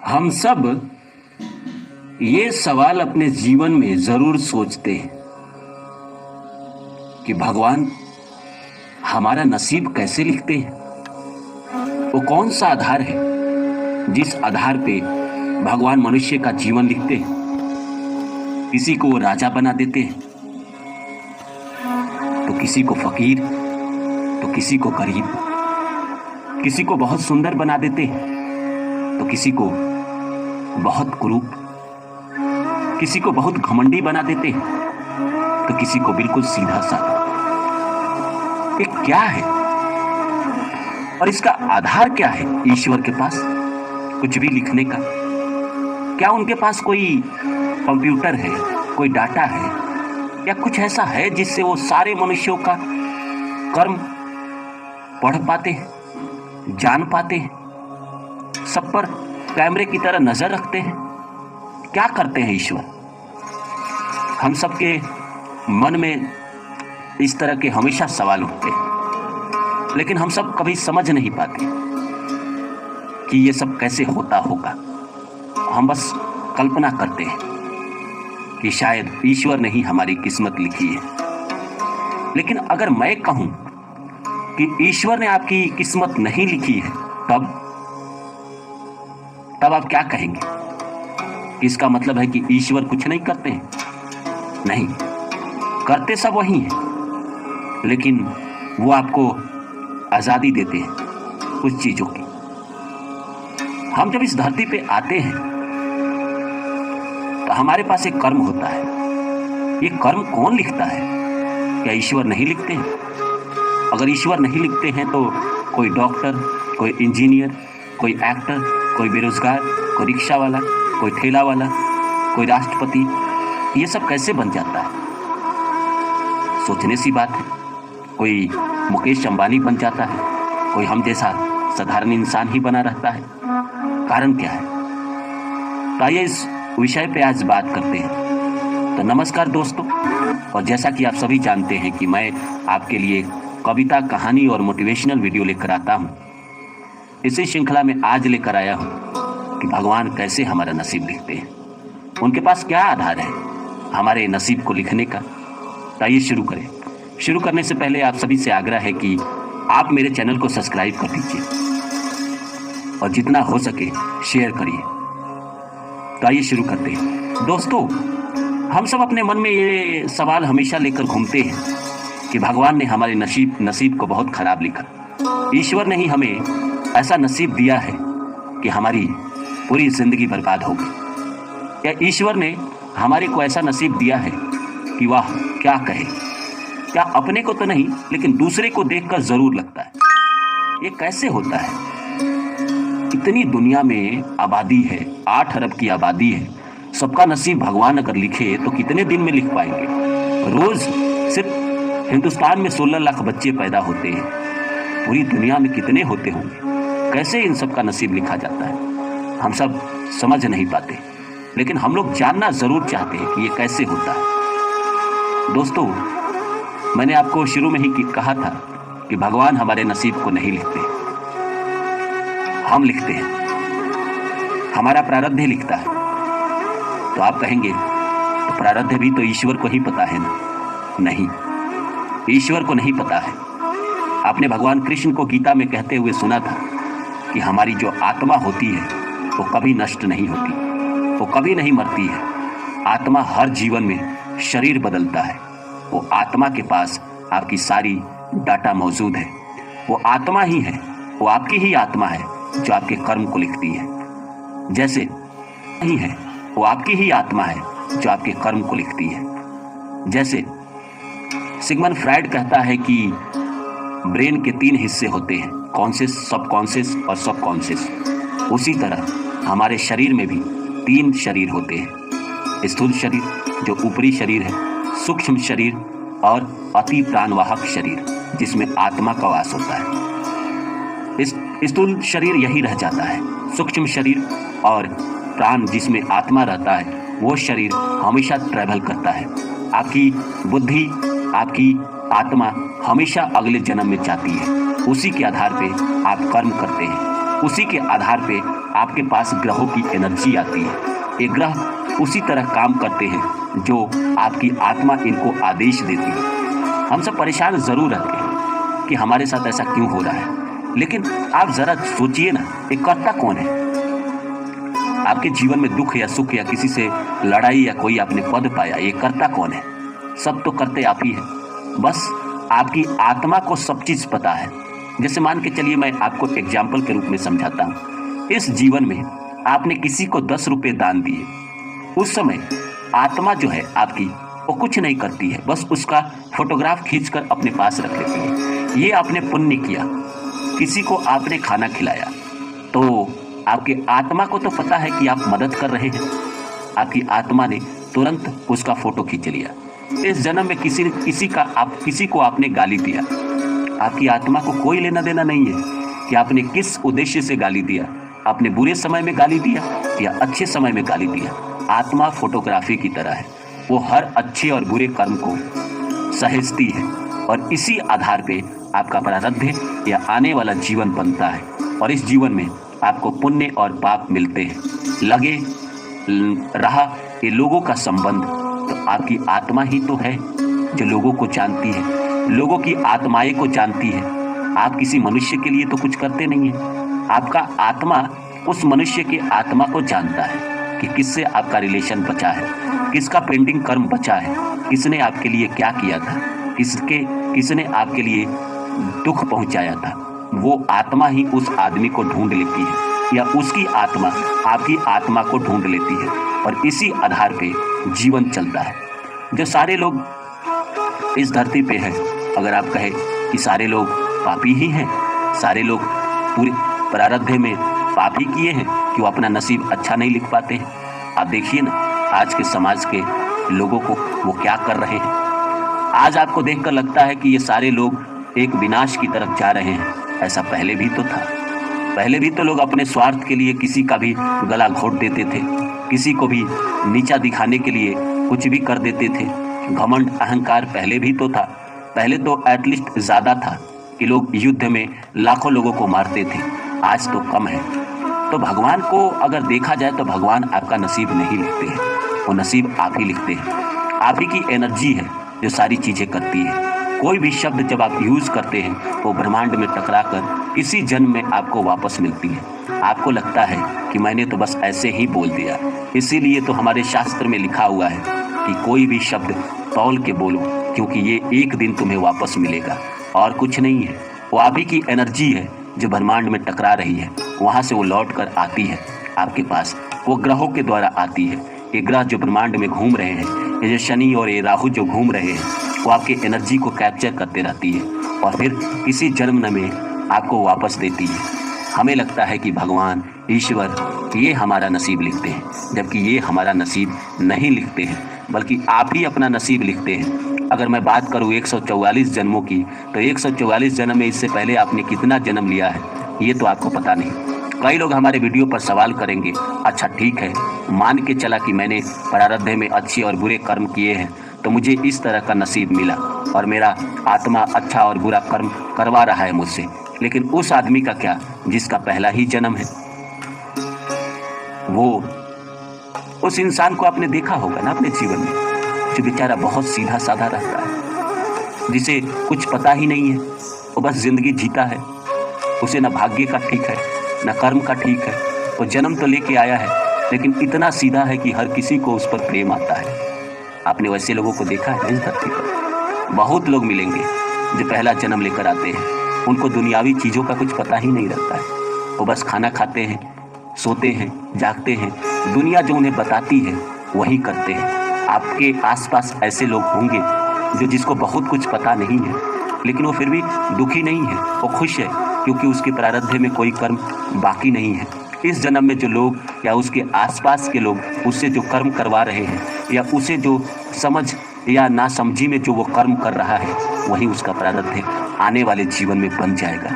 हम सब ये सवाल अपने जीवन में जरूर सोचते हैं कि भगवान हमारा नसीब कैसे लिखते हैं। वो कौन सा आधार है जिस आधार पे भगवान मनुष्य का जीवन लिखते हैं। किसी को वो राजा बना देते हैं, तो किसी को फकीर, तो किसी को गरीब, किसी को बहुत सुंदर बना देते हैं, तो किसी को बहुत कुरूप, किसी को बहुत घमंडी बना देते हैं, तो किसी को बिल्कुल सीधा साधा। ये क्या है और इसका आधार क्या है? ईश्वर के पास कुछ भी लिखने का? क्या उनके पास कोई कंप्यूटर है, कोई डाटा है, या कुछ ऐसा है जिससे वो सारे मनुष्यों का कर्म पढ़ पाते हैं, जान पाते हैं, सब पर कैमरे की तरह नजर रखते हैं? क्या करते हैं ईश्वर? हम सबके मन में इस तरह के हमेशा सवाल उठते हैं, लेकिन हम सब कभी समझ नहीं पाते कि ये सब कैसे होता होगा। हम बस कल्पना करते हैं कि शायद ईश्वर ने ही हमारी किस्मत लिखी है। लेकिन अगर मैं कहूं कि ईश्वर ने आपकी किस्मत नहीं लिखी है, तब आप क्या कहेंगे? इसका मतलब है कि ईश्वर कुछ नहीं करते हैं? नहीं, करते सब वही हैं, लेकिन वो आपको आजादी देते हैं कुछ चीजों की। हम जब इस धरती पे आते हैं तो हमारे पास एक कर्म होता है। ये कर्म कौन लिखता है? क्या ईश्वर नहीं लिखते हैं? अगर ईश्वर नहीं लिखते हैं तो कोई डॉक्टर, कोई इंजीनियर, कोई एक्टर, कोई बेरोजगार, कोई रिक्शा वाला, कोई ठेला वाला, कोई राष्ट्रपति, ये सब कैसे बन जाता है? सोचने सी बात है। कोई मुकेश अंबानी बन जाता है, कोई हम जैसा साधारण इंसान ही बना रहता है। कारण क्या है? तो आइए इस विषय पे आज बात करते हैं। तो नमस्कार दोस्तों, और जैसा कि आप सभी जानते हैं कि मैं आपके लिए कविता, कहानी और मोटिवेशनल वीडियो लेकर आता हूं। इसी श्रृंखला में आज लेकर आया हूं कि भगवान कैसे हमारा नसीब लिखते हैं। उनके पास क्या आधार है हमारे नसीब को लिखने का? तो आइए शुरू करें। शुरू करने से पहले आप सभी से आग्रह है कि आप मेरे चैनल को सब्सक्राइब कर दीजिए और जितना हो सके शेयर करिए। तो आइए शुरू करते हैं। दोस्तों, हम सब अपने मन में ये सवाल हमेशा लेकर घूमते हैं कि भगवान ने हमारे नसीब को बहुत खराब लिखा। ईश्वर ने ही हमें ऐसा नसीब दिया है कि हमारी पूरी जिंदगी बर्बाद हो गई, या ईश्वर ने हमारे को ऐसा नसीब दिया है कि वाह क्या कहे। क्या अपने को तो नहीं, लेकिन दूसरे को देखकर जरूर लगता है। ये कैसे होता है? इतनी दुनिया में आबादी है, 8 अरब की आबादी है। सबका नसीब भगवान अगर लिखे तो कितने दिन में लिख पाएंगे? रोज सिर्फ हिंदुस्तान में 16 लाख बच्चे पैदा होते हैं। पूरी दुनिया में कितने होते होंगे? कैसे इन सब का नसीब लिखा जाता है? हम सब समझ नहीं पाते, लेकिन हम लोग जानना जरूर चाहते हैं कि ये कैसे होता है। दोस्तों, मैंने आपको शुरू में ही कहा था कि भगवान हमारे नसीब को नहीं लिखते, हम लिखते हैं। हमारा प्रारब्ध ही लिखता है। तो आप कहेंगे तो प्रारब्ध भी तो ईश्वर को ही पता है ना? नहीं, ईश्वर को नहीं पता है। आपने भगवान कृष्ण को गीता में कहते हुए सुना था कि हमारी जो आत्मा होती है वो कभी नष्ट नहीं होती, वो कभी नहीं मरती है। आत्मा हर जीवन में शरीर बदलता है। वो आत्मा के पास आपकी सारी डाटा मौजूद है। वो आत्मा ही है, वो आपकी ही आत्मा है जो आपके कर्म को लिखती है। जैसे ही है, वो आपकी ही आत्मा है जो आपके कर्म को लिखती है। जैसे सिगमंड फ्रायड कहता है कि ब्रेन के 3 हिस्से होते हैं, कॉन्शियस, सबकॉन्शियस और सबकॉन्शियस। उसी तरह हमारे शरीर में भी 3 शरीर होते हैं। स्थूल शरीर जो ऊपरी शरीर है, सूक्ष्म शरीर और अति प्राणवाहक शरीर जिसमें आत्मा का वास होता है। इस स्थूल शरीर यही रह जाता है। सूक्ष्म शरीर और प्राण जिसमें आत्मा रहता है, वो शरीर हमेशा ट्रैवल करता है। आपकी बुद्धि, आपकी आत्मा हमेशा अगले जन्म में जाती है। उसी के आधार पे आप कर्म करते हैं। उसी के आधार पे आपके पास ग्रहों की एनर्जी आती है। ये ग्रह उसी तरह काम करते हैं जो आपकी आत्मा इनको आदेश देती है। हम सब परेशान ज़रूर रहते हैं कि हमारे साथ ऐसा क्यों हो रहा है, लेकिन आप ज़रा सोचिए ना, ये करता कौन है? आपके जीवन में दुख या सुख या किसी से लड़ाई या कोई आपने पद पाया, ये करता कौन है? सब तो करते आप ही हैं। बस आपकी आत्मा को सब चीज़ पता है। जैसे मान के चलिए, मैं आपको एग्जाम्पल के रूप में समझाता हूँ। इस जीवन में आपने किसी को 10 रुपये दान दिए, उस समय आत्मा जो है आपकी, वो कुछ नहीं करती है, बस उसका फोटोग्राफ खींचकर अपने पास रख लेती है। ये आपने पुण्य किया, किसी को आपने खाना खिलाया, तो आपके आत्मा को तो पता है कि आप मदद कर रहे हैं। आपकी आत्मा ने तुरंत उसका फोटो खींच लिया। इस जन्म में किसी को आपने गाली दिया, आपकी आत्मा को कोई लेना देना नहीं है कि आपने किस उद्देश्य से गाली दिया। आपने बुरे समय में गाली दिया या अच्छे समय में गाली दिया, आत्मा फोटोग्राफी की तरह है। वो हर अच्छे और बुरे कर्म को सहेजती है और इसी आधार पे आपका प्रारब्ध या आने वाला जीवन बनता है। और इस जीवन में आपको पुण्य और पाप मिलते हैं। लगे रहा ये लोगों का संबंध, तो आपकी आत्मा ही तो है जो लोगों को जानती है, लोगों की आत्माएं को जानती है। आप किसी मनुष्य के लिए तो कुछ करते नहीं है। आपका आत्मा उस मनुष्य की आत्मा को जानता है कि किससे आपका रिलेशन बचा है, किसका पेंडिंग कर्म बचा है, किसने आपके लिए क्या किया था, किसने आपके लिए दुख पहुंचाया था। वो आत्मा ही उस आदमी को ढूंढ लेती है या उसकी आत्मा आपकी आत्मा को ढूंढ लेती है और इसी आधार पे जीवन चलता है। जो सारे लोग इस धरती पे हैं, अगर आप कहें कि सारे लोग पापी ही हैं, सारे लोग पूरे प्रारब्ध में पाप ही किए हैं कि वो अपना नसीब अच्छा नहीं लिख पाते हैं। आप देखिए ना, आज के समाज के लोगों को वो क्या कर रहे हैं। आज आपको देखकर लगता है कि ये सारे लोग एक विनाश की तरफ जा रहे हैं। ऐसा पहले भी तो था। पहले भी तो लोग अपने स्वार्थ के लिए किसी का भी गला घोट देते थे, किसी को भी नीचा दिखाने के लिए कुछ भी कर देते थे। घमंड अहंकार पहले भी तो था। पहले तो एटलीस्ट ज़्यादा था कि लोग युद्ध में लाखों लोगों को मारते थे, आज तो कम है। तो भगवान को अगर देखा जाए तो भगवान आपका नसीब नहीं लिखते हैं, वो नसीब आप ही लिखते हैं। आप ही की एनर्जी है जो सारी चीज़ें करती है। कोई भी शब्द जब आप यूज़ करते हैं वो ब्रह्मांड में टकराकर किसी जन्म में आपको वापस मिलती है। आपको लगता है कि मैंने तो बस ऐसे ही बोल दिया। इसीलिए तो हमारे शास्त्र में लिखा हुआ है कि कोई भी शब्द तौल के बोलो, क्योंकि ये एक दिन तुम्हें वापस मिलेगा और कुछ नहीं है। वो आप ही की एनर्जी है जो ब्रह्मांड में टकरा रही है, वहाँ से वो लौट कर आती है आपके पास। वो ग्रहों के द्वारा आती है। ये ग्रह जो ब्रह्मांड में घूम रहे हैं, ये जो शनि और ये राहु जो घूम रहे हैं, वो आपकी एनर्जी को कैप्चर करते रहती है और फिर किसी जन्म में आपको वापस देती है। हमें लगता है कि भगवान ईश्वर ये हमारा नसीब लिखते हैं, जबकि ये हमारा नसीब नहीं लिखते हैं, बल्कि आप ही अपना नसीब लिखते हैं। अगर मैं बात करूँ 144 जन्मों की, तो 144 जन्म में इससे पहले आपने कितना जन्म लिया है ये तो आपको पता नहीं। कई लोग हमारे वीडियो पर सवाल करेंगे, अच्छा ठीक है, मान के चला कि मैंने प्रारब्ध में अच्छे और बुरे कर्म किए हैं तो मुझे इस तरह का नसीब मिला और मेरा आत्मा अच्छा और बुरा कर्म करवा रहा है मुझसे, लेकिन उस आदमी का क्या जिसका पहला ही जन्म है? वो उस इंसान को आपने देखा होगा ना अपने जीवन में, जो बेचारा बहुत सीधा साधा रहता है, जिसे कुछ पता ही नहीं है, वो बस जिंदगी जीता है। उसे ना भाग्य का ठीक है ना कर्म का ठीक है। वो जन्म तो लेके आया है, लेकिन इतना सीधा है कि हर किसी को उस पर प्रेम आता है। आपने वैसे लोगों को देखा है इस धरती पर? बहुत लोग मिलेंगे जो पहला जन्म लेकर आते हैं, उनको दुनियावी चीज़ों का कुछ पता ही नहीं रहता है। वो बस खाना खाते हैं, सोते हैं, जागते हैं, दुनिया जो उन्हें बताती है वही करते हैं। आपके आसपास ऐसे लोग होंगे जो जिसको बहुत कुछ पता नहीं है, लेकिन वो फिर भी दुखी नहीं है, वो खुश है, क्योंकि उसके प्रारब्ध में कोई कर्म बाकी नहीं है। इस जन्म में जो लोग या उसके आसपास के लोग उससे जो कर्म करवा रहे हैं या उसे जो समझ या नासमझी में जो वो कर्म कर रहा है, वही उसका प्रारब्ध है, आने वाले जीवन में बन जाएगा।